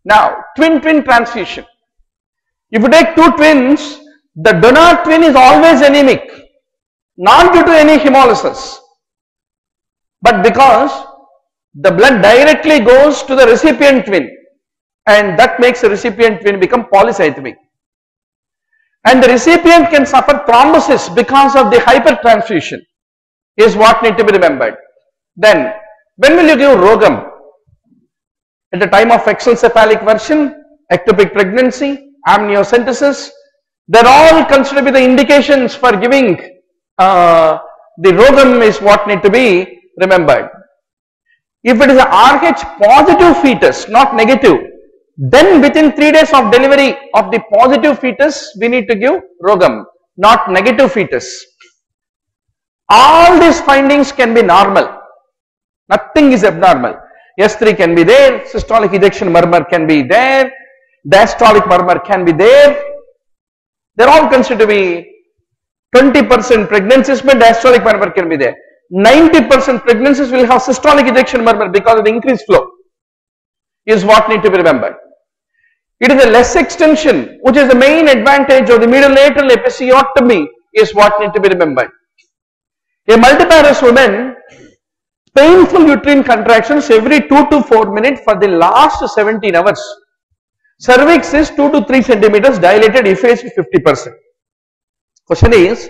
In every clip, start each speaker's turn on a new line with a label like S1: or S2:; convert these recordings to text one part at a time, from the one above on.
S1: Now, twin-twin transfusion. If you take two twins, the donor twin is always anemic, not due to any hemolysis, but because the blood directly goes to the recipient twin, and that makes the recipient twin become polycythemic. And the recipient can suffer thrombosis because of the hypertransfusion, is what need to be remembered. Then, when will you give Rogam? At the time of exencephalic version, ectopic pregnancy, amniocentesis, they are all considered to be the indications for giving the Rogam is what need to be remembered. If it is a RH positive fetus, not negative, then within 3 days of delivery of the positive fetus, we need to give Rogam, not negative fetus. All these findings can be normal. Nothing is abnormal. S3 can be there, systolic ejection murmur can be there, diastolic murmur can be there. They are all considered to be 20% pregnancies, but diastolic murmur can be there. 90% pregnancies will have systolic ejection murmur because of the increased flow, is what need to be remembered. It is a less extension, which is the main advantage of the medial-lateral episiotomy, is what need to be remembered. A multiparous woman, painful uterine contractions every 2 to 4 minutes for the last 17 hours. Cervix is 2 to 3 centimeters dilated, effaced 50%. Question is,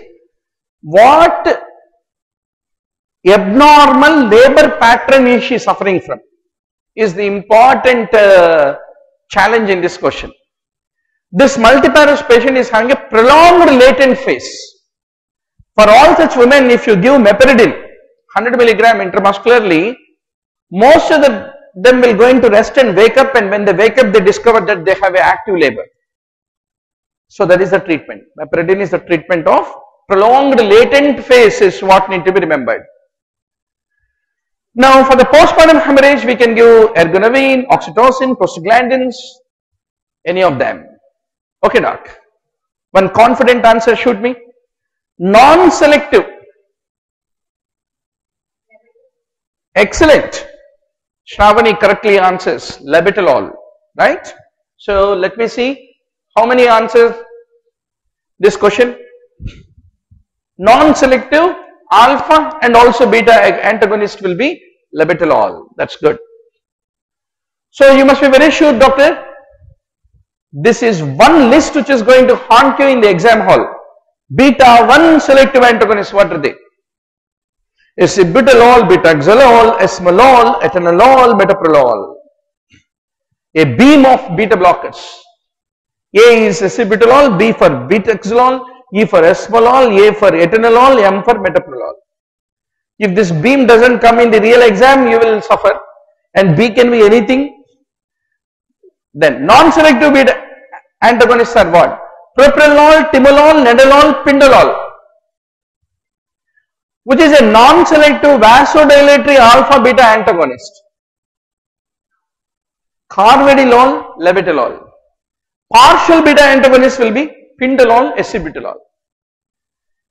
S1: what abnormal labor pattern is she suffering from? Is the important challenge in this question. This multiparous patient is having a prolonged latent phase. For all such women, if you give meperidine 100 milligram intramuscularly, most of them will go into rest and wake up, and when they wake up, they discover that they have an active labor. So that is the treatment. Meperidine is the treatment of prolonged latent phase, is what need to be remembered. Now, for the postpartum hemorrhage, we can give ergonovine, oxytocin, prostaglandins, any of them. Okay, doc. One confident answer, shoot me. Non-selective. Excellent. Shravani correctly answers labetalol, right? So, let me see how many answers this question. Non-selective, alpha and also beta antagonist will be labetalol. That's good. So, you must be very sure, doctor, this is one list which is going to haunt you in the exam hall. Beta 1 selective antagonists, what are they? Acebutolol, betaxolol, esmolol, atenolol, metoprolol. A beam of beta blockers. A is acebutolol, B for betaxolol, E for esmolol, A for atenolol, M for metoprolol. If this beam doesn't come in the real exam, you will suffer, and B can be anything. Then non-selective beta antagonists are what? Propranolol, timolol, nadolol, pindolol, which is a non-selective vasodilatory alpha beta antagonist. Carvedilol, labetalol. Partial beta antagonist will be pindolol, acebutolol.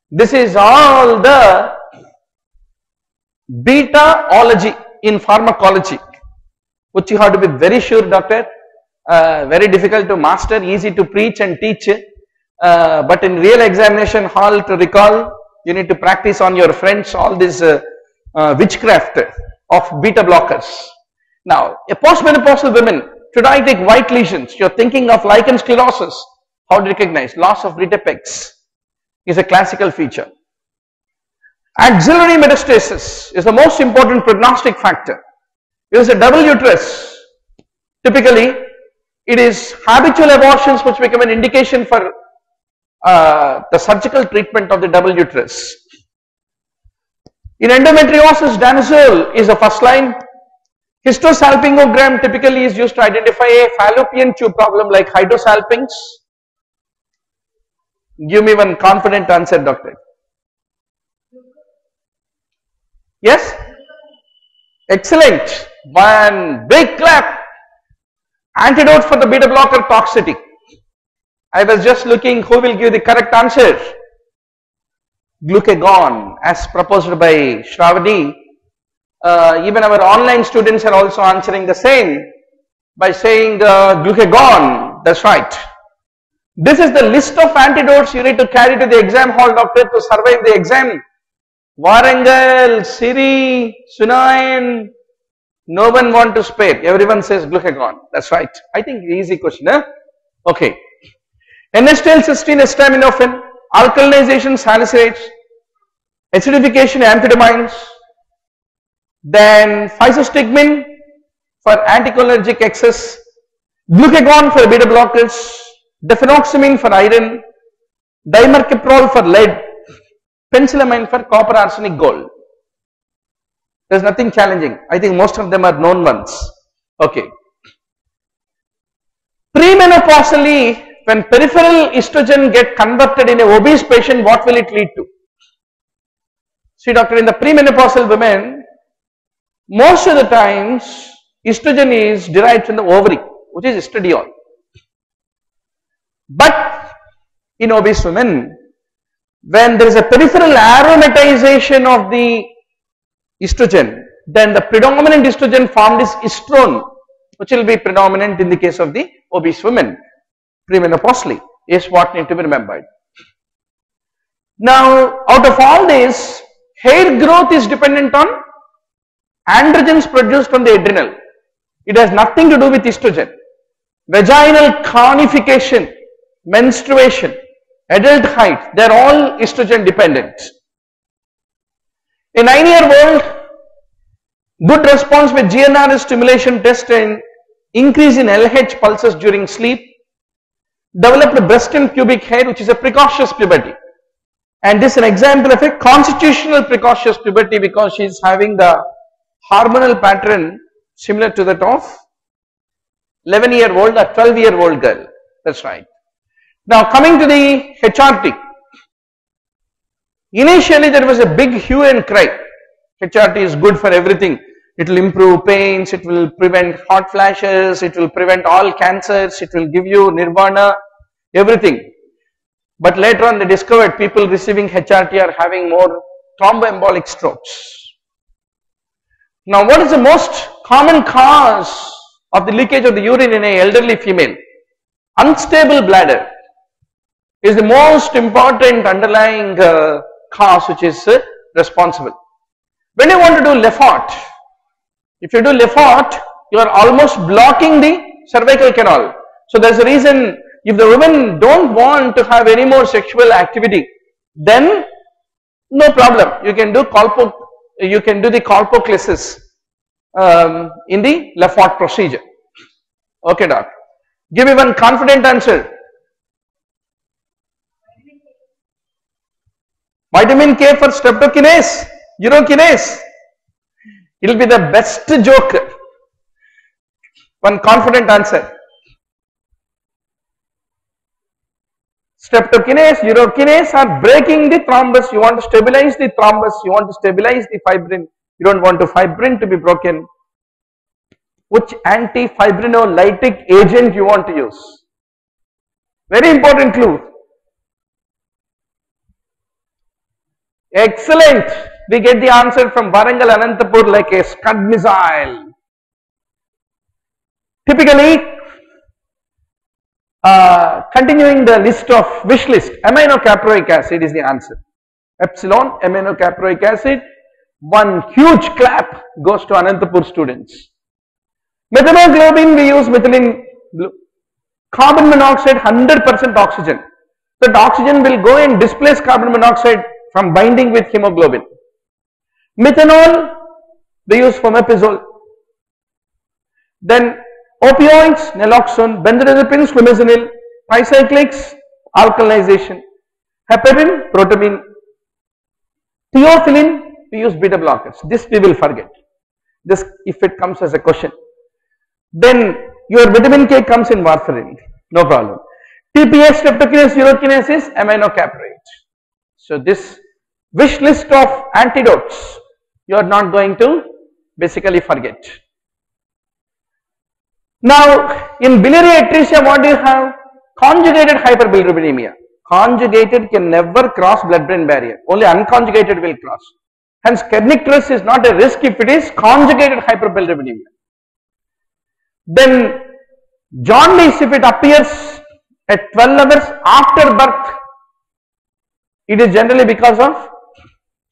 S1: This is all the betaology in pharmacology, which you have to be very sure, doctor. Very difficult to master, easy to preach and teach, but in real examination hall to recall, you need to practice on your friends all this witchcraft of beta blockers. Now, a postmenopausal woman, should I take white lesions? You are thinking of lichen sclerosus. How to recognize? Loss of retapex is a classical feature. Axillary metastasis is the most important prognostic factor. It is a double uterus. Typically, it is habitual abortions which become an indication for the surgical treatment of the double uterus. In endometriosis, danazol is the first line. Histosalpingogram typically is used to identify a fallopian tube problem like hydrosalpinx. Give me one confident answer, doctor. Yes? Excellent. One big clap. Antidote for the beta blocker toxicity. I was just looking who will give the correct answer. Glucagon, as proposed by Shravani. Even our online students are also answering the same. by saying glucagon. That's right. This is the list of antidotes you need to carry to the exam hall, doctor, to survive the exam. Varangal, Siri, Sunayan, no one want to spare. Everyone says glucagon. That's right. I think easy question. Huh? Okay. N-acetylcysteine, acetaminophen, alkalinization, salicylates, acidification, amphetamines, then physostigmine for anticholinergic excess, glucagon for beta blockers, defenoxamine for iron, dimercaprol for lead, penicillamine for copper, arsenic, gold. There is nothing challenging. I think most of them are known ones. Okay. Premenopausally, when peripheral estrogen get converted in a obese patient, what will it lead to? See, doctor, in the premenopausal women, most of the times estrogen is derived from the ovary, which is estradiol. But in obese women, when there is a peripheral aromatization of the estrogen, then the predominant estrogen formed is estrone, which will be predominant in the case of the obese women premenopausally, is what need to be remembered. Now, out of all this, hair growth is dependent on androgens produced from the adrenal. It has nothing to do with estrogen. Vaginal conification, menstruation, adult height, they are all estrogen dependent. A 9-year-old, good response with GnRH stimulation test and increase in LH pulses during sleep, developed breast and pubic hair, which is a precocious puberty. And this is an example of a constitutional precocious puberty because she is having the hormonal pattern similar to that of 11-year-old or 12-year-old girl. That's right. Now coming to the HRT. Initially there was a big hue and cry. HRT is good for everything. It will improve pains, it will prevent hot flashes, it will prevent all cancers, it will give you nirvana, everything. But later on they discovered people receiving HRT are having more thromboembolic strokes. Now what is the most common cause of the leakage of the urine in an elderly female? Unstable bladder is the most important underlying cause which is responsible. When you want to do Lefort, if you do Lefort, you are almost blocking the cervical canal. So there is a reason, if the women don't want to have any more sexual activity, then no problem. You can do the colpoclysis in the Lefort procedure. Okay, doc. Give me one confident answer. Vitamin K for streptokinase, urokinase. It will be the best joke. One confident answer. Streptokinase, urokinase are breaking the thrombus. You want to stabilize the thrombus. You want to stabilize the fibrin. You don't want the fibrin to be broken. Which anti-fibrinolytic agent you want to use? Very important clue. Excellent. We get the answer from Warangal Anantapur like a Scud missile. Typically, continuing the list of wish list, aminocaproic acid is the answer. Epsilon aminocaproic acid. One huge clap goes to Anantapur students. Methanoglobin, we use methylene blue. Carbon monoxide, 100% oxygen. That oxygen will go and displace carbon monoxide from binding with hemoglobin. Methanol, they use fomepizole. Then opioids, naloxone, benzodiazepines, flumazenil, tricyclics, alkalization, heparin, protamine, theophylline, we use beta blockers. This we will forget. This if it comes as a question. Then your vitamin K comes in warfarin, no problem. TPS, streptokinase, urokinase is aminocaproate. So this wish list of antidotes you are not going to basically forget. Now in biliary atresia, what do you have? Conjugated hyperbilirubinemia. Conjugated can never cross blood-brain barrier. Only unconjugated will cross. Hence kernicterus is not a risk if it is conjugated hyperbilirubinemia. Then Jaundice, if it appears at 12 hours after birth, it is generally because of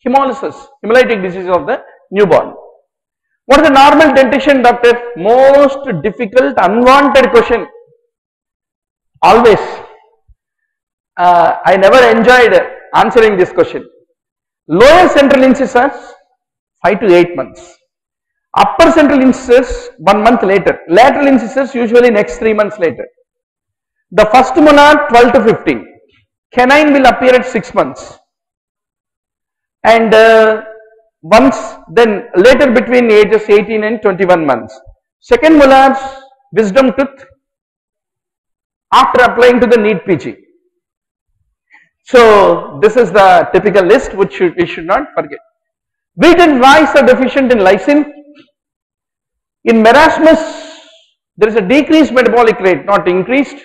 S1: hemolysis, hemolytic disease of the newborn. What is the normal dentition, doctor? Most difficult, unwanted question. Always. I never enjoyed answering this question. Lower central incisors, 5 to 8 months. Upper central incisors, 1 month later. Lateral incisors, usually next 3 months later. The first molar, 12 to 15. Canine will appear at 6 months. And once, then later between ages 18 and 21 months. Second molars, wisdom tooth, after applying to the NEETPG. So this is the typical list which we should not forget. Wheat and rice are deficient in lysine. In marasmus, there is a decreased metabolic rate, not increased.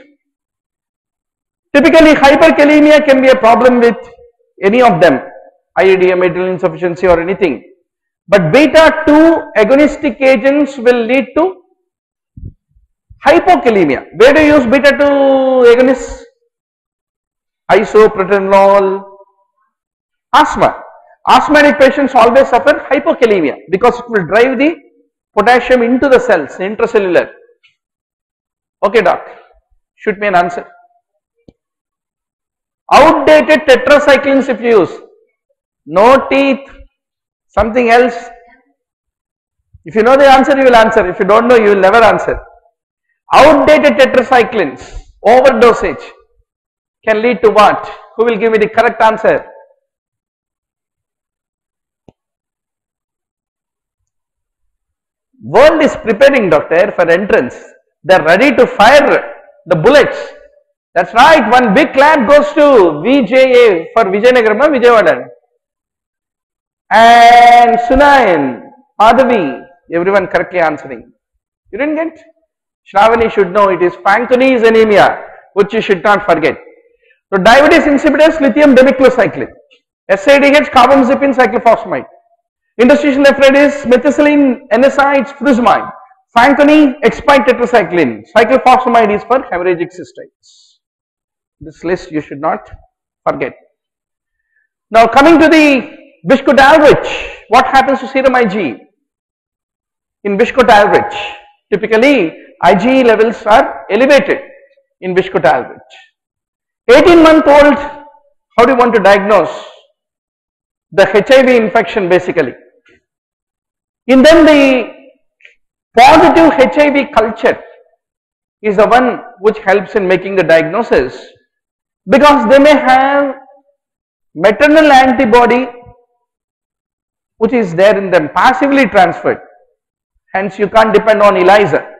S1: Typically, hyperkalemia can be a problem with any of them, iodine, adrenal insufficiency or anything. But beta 2 agonistic agents will lead to hypokalemia. Where do you use beta 2 agonists? Isoproterenol. Asthma. Asthmatic patients always suffer hypokalemia because it will drive the potassium into the cells, intracellular. Okay, doc. Shoot me an answer. Outdated tetracyclines if you use. No teeth. Something else. If you know the answer, you will answer. If you don't know, you will never answer. Outdated tetracyclines, overdosage can lead to what? Who will give me the correct answer? World is preparing, doctor, for entrance. They are ready to fire the bullets. That's right. One big clap goes to VJA for Vijayanagarama, Vijayawada. And Sunayan, Madhavi, everyone correctly answering. You didn't get? Shravani should know it is Fanconi's anemia, which you should not forget. So diabetes insipidus, lithium demiclocycline. SIDH, carbamazepine, cyclophosphamide. Interstitial nephritis, methicillin, NSAIDs, furosemide. Fanconi, expired tetracycline. Cyclophosphamide is for hemorrhagic cystitis. This list you should not forget. Now coming to the Visco-Dalrich, what happens to serum IgE? In Visco-Dalrich, typically IgE levels are elevated in Visco-Dalrich. 18-month-old, how do you want to diagnose? The HIV infection basically. And then the positive HIV culture is the one which helps in making the diagnosis, because they may have maternal antibody which is there in them, passively transferred. Hence you can't depend on ELISA.